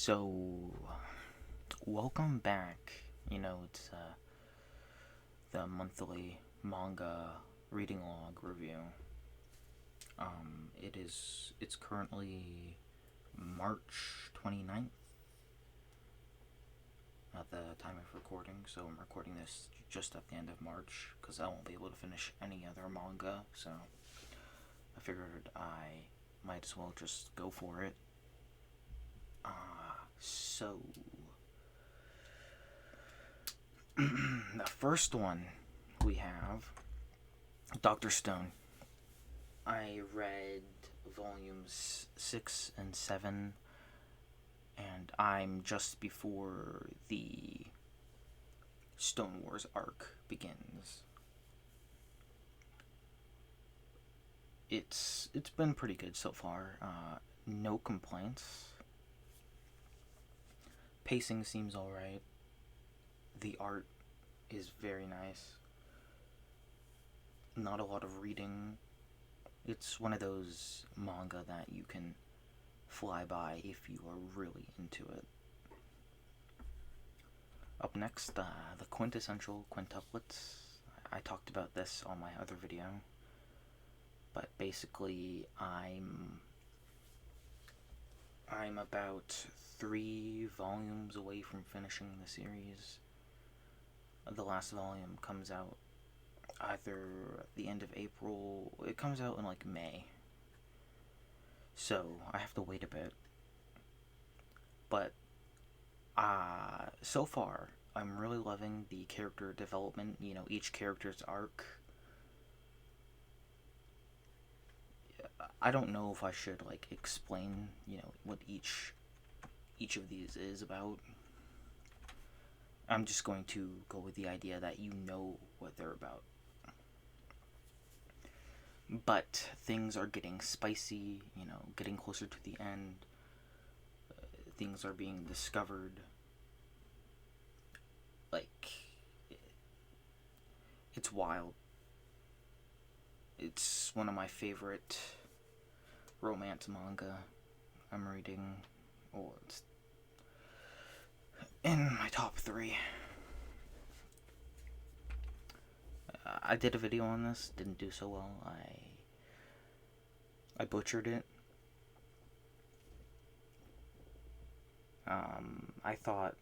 So, welcome back. It's the monthly manga reading log review. It's currently March 29th at the time of recording, so I'm recording this just at the end of March because I won't be able to finish any other manga, so I figured I might as well just go for it. So the first one we have Dr. Stone. I read volumes 6 and 7, and I'm just before the Stone Wars arc begins. It's been pretty good so far. No complaints. Pacing seems alright. The art is very nice. Not a lot of reading. It's one of those manga that you can fly by if you are really into it. Up next, the quintessential quintuplets. I talked about this on my other video, but basically I'm about 3 volumes away from finishing the series. The last volume comes out either at the end of April. It comes out in like May, so I have to wait a bit. But so far I'm really loving the character development. Each character's arc. I don't know if I should explain what each of these is about. I'm just going to go with the idea that you know what they're about. But things are getting spicy, getting closer to the end. Things are being discovered. It's wild. It's one of my favorite romance manga I'm reading. Oh, it's in my top 3. I did a video on this, didn't do so well. I butchered it. I thought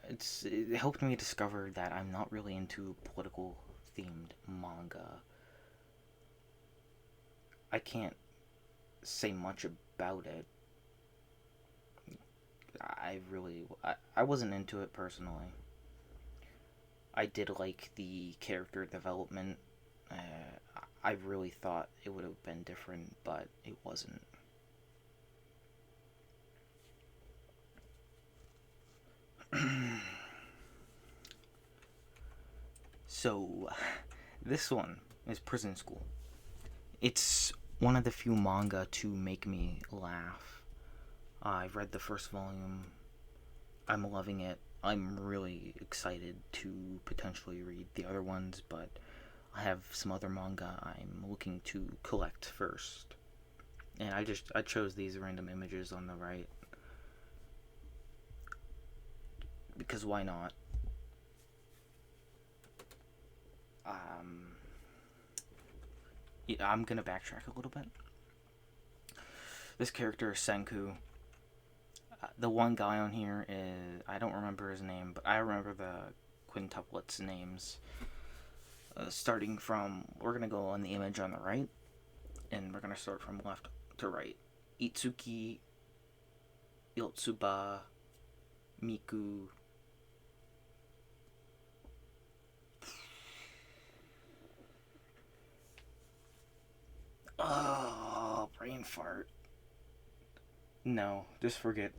it helped me discover that I'm not really into political themed manga. I can't say much about it. I wasn't into it personally. I did like the character development. I really thought it would have been different, but it wasn't. So, this one is Prison School. It's one of the few manga to make me laugh. I've read the first volume. I'm loving it. I'm really excited to potentially read the other ones, but I have some other manga I'm looking to collect first. And I chose these random images on the right because why not? I'm gonna backtrack a little bit. This character is Senku. The one guy on here is, I don't remember his name, but I remember the quintuplets names. Starting from, we're gonna go on the image on the right, and we're gonna start from left to right. Itsuki, Yotsuba, Miku, oh, brain fart. No, just forget.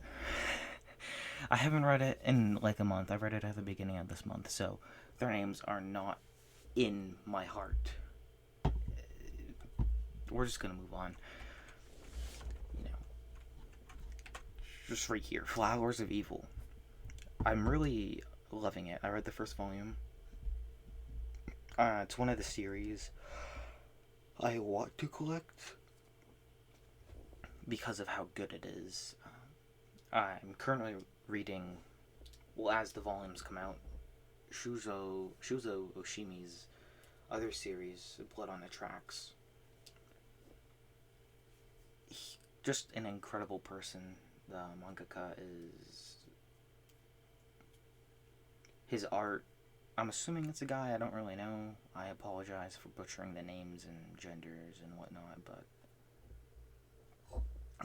I haven't read it in like a month. I read it at the beginning of this month, so their names are not in my heart. We're just gonna move on. Just right here, Flowers of Evil. I'm really loving it. I read the first volume. It's one of the series I want to collect because of how good it is. I'm currently reading, well, as the volumes come out, Shuzo Oshimi's other series, Blood on the Tracks. Just an incredible person. The mangaka is. His art, I'm assuming it's a guy, I don't really know. I apologize for butchering the names and genders and whatnot, but.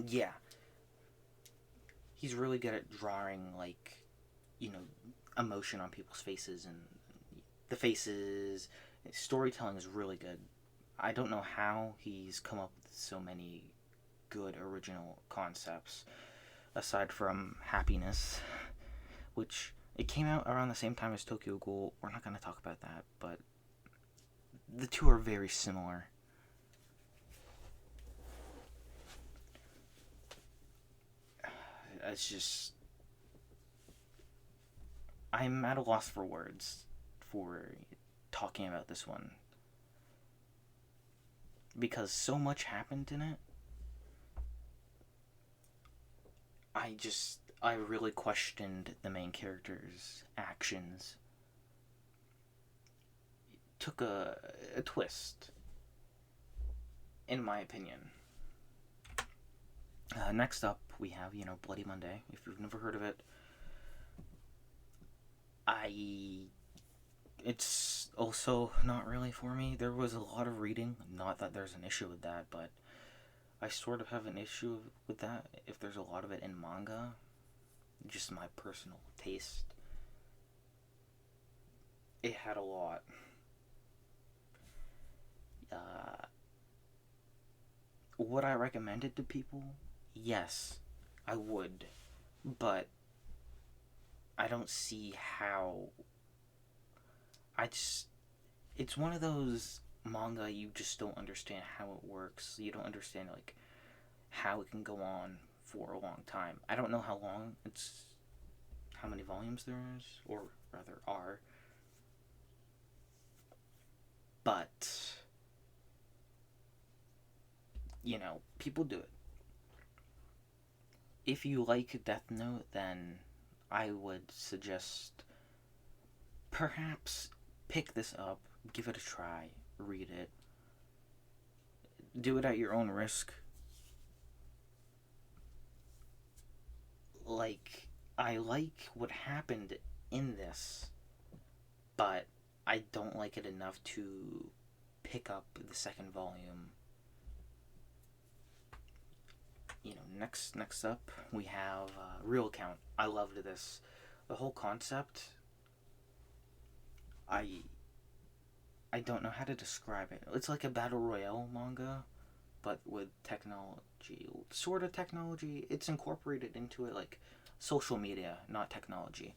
Yeah. He's really good at drawing, like, emotion on people's faces, and the faces. Storytelling is really good. I don't know how he's come up with so many good original concepts aside from Happiness, which it came out around the same time as Tokyo Ghoul. We're not going to talk about that, but the two are very similar. It's just, I'm at a loss for words for talking about this one because so much happened in it. I really questioned the main character's actions. It took a twist, in my opinion. Next up, we have, Bloody Monday. If you've never heard of it, it's also not really for me. There was a lot of reading. Not that there's an issue with that, but I sort of have an issue with that if there's a lot of it in manga. Just my personal taste. It had a lot. Uh, would I recommend it to people? Yes, I would. But I don't see how. It's one of those manga you just don't understand how it works. You don't understand, like, how it can go on for a long time. I don't know how many volumes there is, or rather are. But, people do it. If you like Death Note, then I would suggest perhaps pick this up, give it a try, read it. Do it at your own risk. Like, I like what happened in this, but I don't like it enough to pick up the second volume. Next up we have Real Count. I loved this. The whole concept. I don't know how to describe it. It's like a battle royale manga, but with technology, sort of technology. It's incorporated into it, like social media, not technology.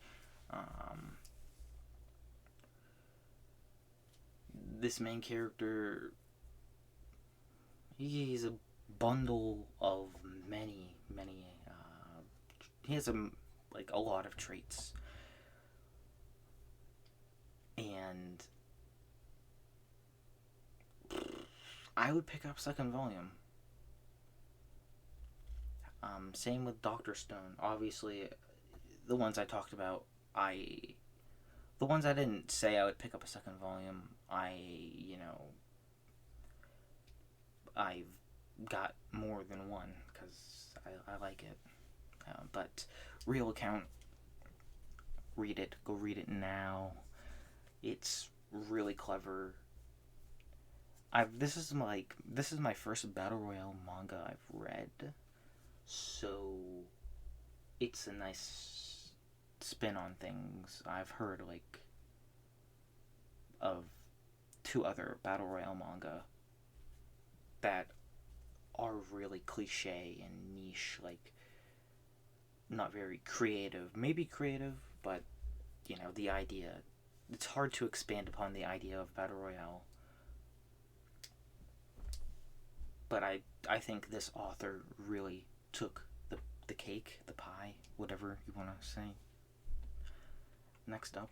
This main character, he's a bundle of many. He has a lot of traits, and I would pick up second volume. Same with Doctor Stone. Obviously, the ones I talked about, the ones I didn't say I would pick up a second volume, I've got more than one because I like it. But Real Account, read it. Go read it now. It's really clever. This is my first battle royale manga I've read, so it's a nice spin on things. I've heard of two other battle royale manga that are really cliche and niche, like not very creative. Maybe creative, but the idea. It's hard to expand upon the idea of battle royale. But I think this author really took the cake, the pie, whatever you want to say. Next up,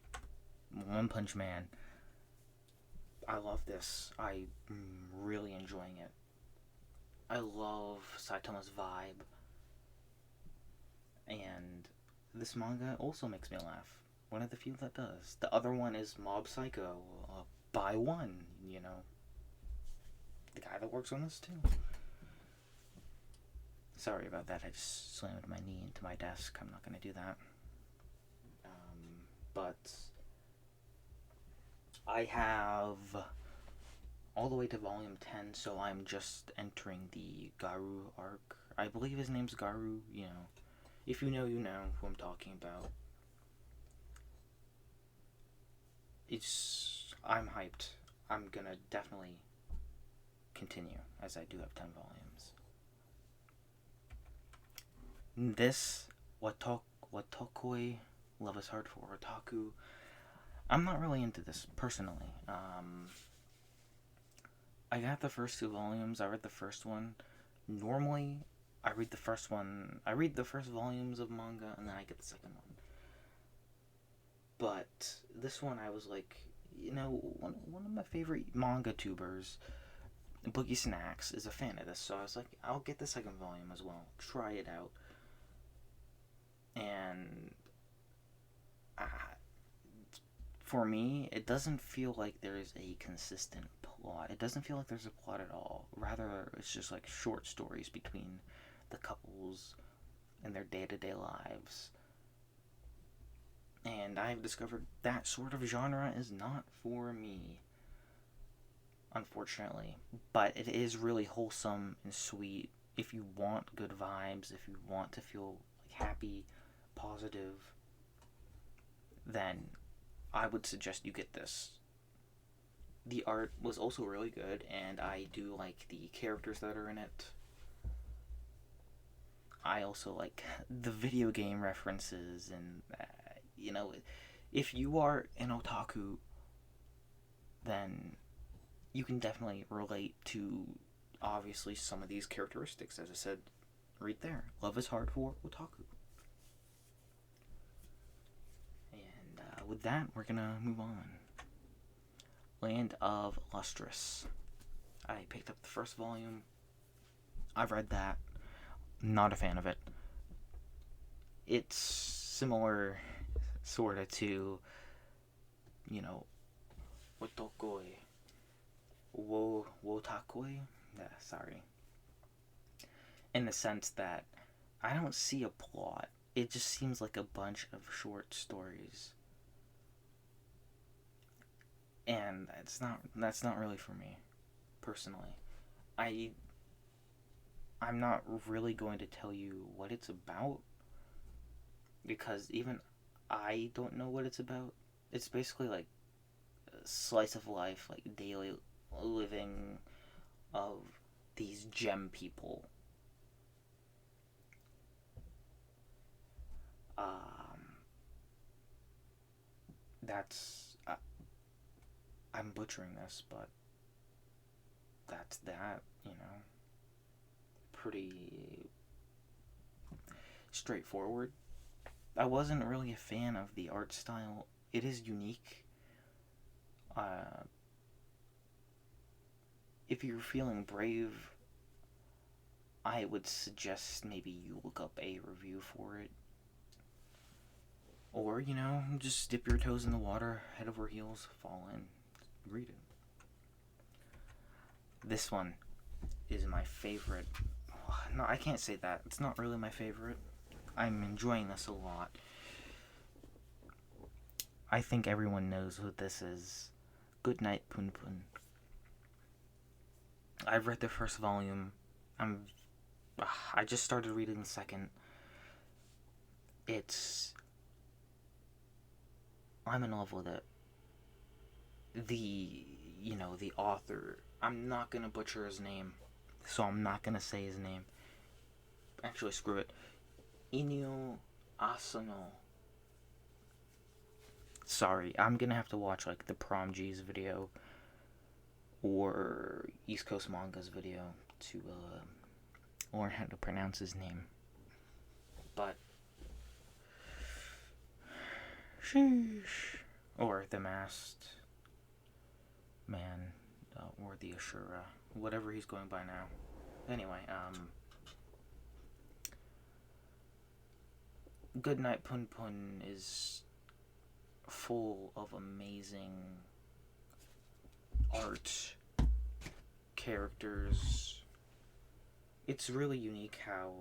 One Punch Man. I love this. I'm really enjoying it. I love Saitama's vibe. And this manga also makes me laugh. One of the few that does. The other one is Mob Psycho, by one, you know. The guy that works on this too. Sorry about that, I just slammed my knee into my desk. I'm not going to do that. But I have all the way to volume 10, so I'm just entering the Garu arc. I believe his name's Garu, you know. If you know, you know who I'm talking about. I'm hyped. I'm gonna definitely continue, as I do have 10 volumes. This, Watokoi, Love is Hard for Otaku, I'm not really into this, personally. I got the first 2 volumes, I read the first one. Normally, I read the first volumes of manga, and then I get the second one. But this one, I was like, you know, one of my favorite manga tubers, Boogie Snacks, is a fan of this, so I was like, I'll get the second volume as well, try it out. And for me, it doesn't feel like there's a consistent plot. It doesn't feel like there's a plot at all. Rather, it's just like short stories between the couples and their day-to-day lives. And I've discovered that sort of genre is not for me, unfortunately. But it is really wholesome and sweet. If you want good vibes, if you want to feel like happy, positive, then I would suggest you get this. The art was also really good, and I do like the characters that are in it. I also like the video game references, and you know, if you are an otaku, then you can definitely relate to, obviously, some of these characteristics, as I said right there. Love is hard for otaku. And with that, we're gonna move on. Land of Lustrous. I picked up the first volume. I've read that. Not a fan of it. It's similar, sorta, to, you know, Otokoi. Wotakoi? Yeah, sorry. In the sense that I don't see a plot. It just seems like a bunch of short stories. And that's not really for me, personally. I'm not really going to tell you what it's about, because even I don't know what it's about. It's basically like a slice of life, like daily living of these gem people. That's I'm butchering this, but that's that, you know. Pretty straightforward. I wasn't really a fan of the art style. It is unique. If you're feeling brave, I would suggest maybe you look up a review for it. Or, you know, just dip your toes in the water, head over heels, fall in, read it. This one is my favorite. No, I can't say that. It's not really my favorite. I'm enjoying this a lot. I think everyone knows what this is. Good Night, Pun Pun. I've read the first volume. I just started reading the second. I'm in love with it. The author, I'm not gonna butcher his name, so I'm not gonna say his name. Actually, screw it. Inyo Asano. Sorry, I'm gonna have to watch like the Prom G's video or East Coast Manga's video to learn how to pronounce his name. But sheesh. Or the Masked Man, or the Ashura, whatever he's going by now. Anyway, Goodnight Pun Pun is full of amazing art, characters. It's really unique how,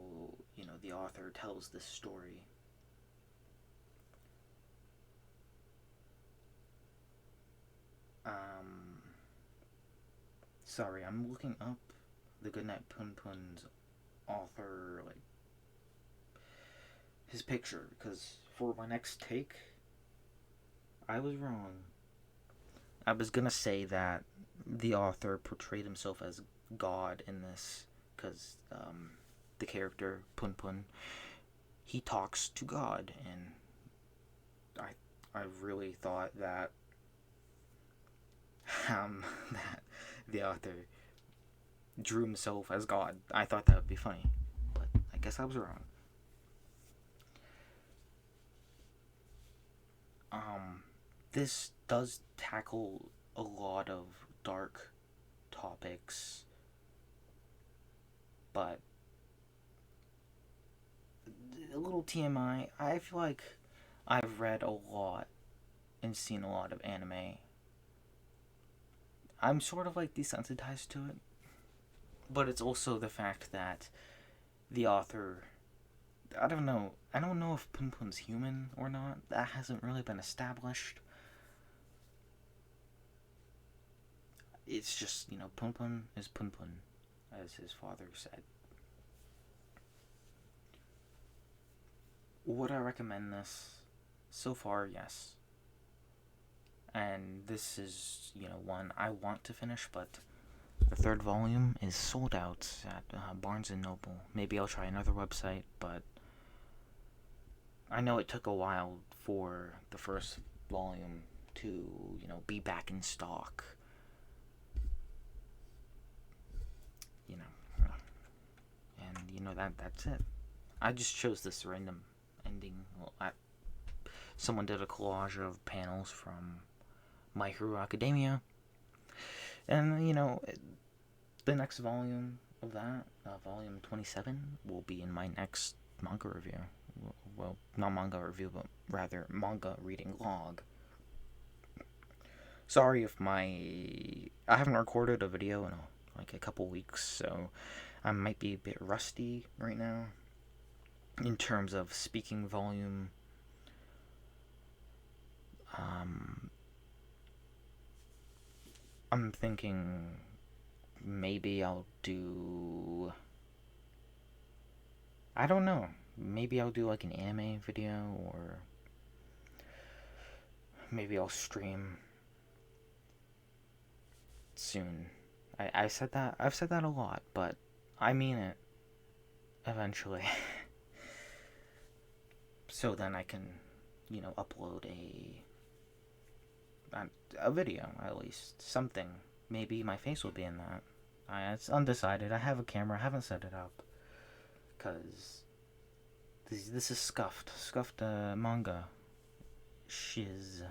the author tells this story. Um, Sorry, I'm looking up the Goodnight Pun Pun's author, like, his picture, because for my next take, I was wrong. I was gonna say that the author portrayed himself as God in this, because the character Pun Pun, he talks to God, and I really thought that that the author drew himself as God. I thought that would be funny, but I guess I was wrong. This does tackle a lot of dark topics, but a little TMI. I feel like I've read a lot and seen a lot of anime. I'm sort of like desensitized to it, but it's also the fact that the author. I don't know. I don't know if Pun Pun's human or not. That hasn't really been established. It's just, Pun Pun is Pun Pun, as his father said. Would I recommend this? So far, yes. And this is, one I want to finish, but the third volume is sold out at Barnes & Noble. Maybe I'll try another website, but I know it took a while for the first volume to, be back in stock. And that's it. I just chose this random ending. Someone did a collage of panels from My Hero Academia, and the next volume of that, volume 27, will be in my next manga review. Well, not manga review, but rather manga reading log. Sorry if I haven't recorded a video in like a couple weeks, so I might be a bit rusty right now in terms of speaking volume. I'm thinking maybe I'll do. I don't know. Maybe I'll do like an anime video, or maybe I'll stream soon. I've said that a lot, but I mean it eventually. So then I can, upload a video, at least something. Maybe my face will be in that. It's undecided. I have a camera. I haven't set it up because this is Scuffed manga shiz.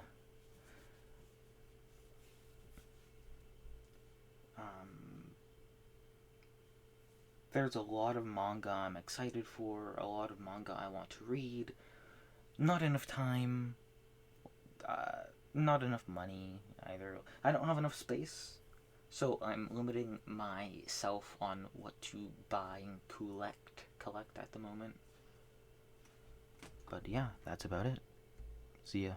There's a lot of manga I'm excited for, a lot of manga I want to read. Not enough time, not enough money either. I don't have enough space, so I'm limiting myself on what to buy and collect at the moment. But yeah, that's about it. See ya.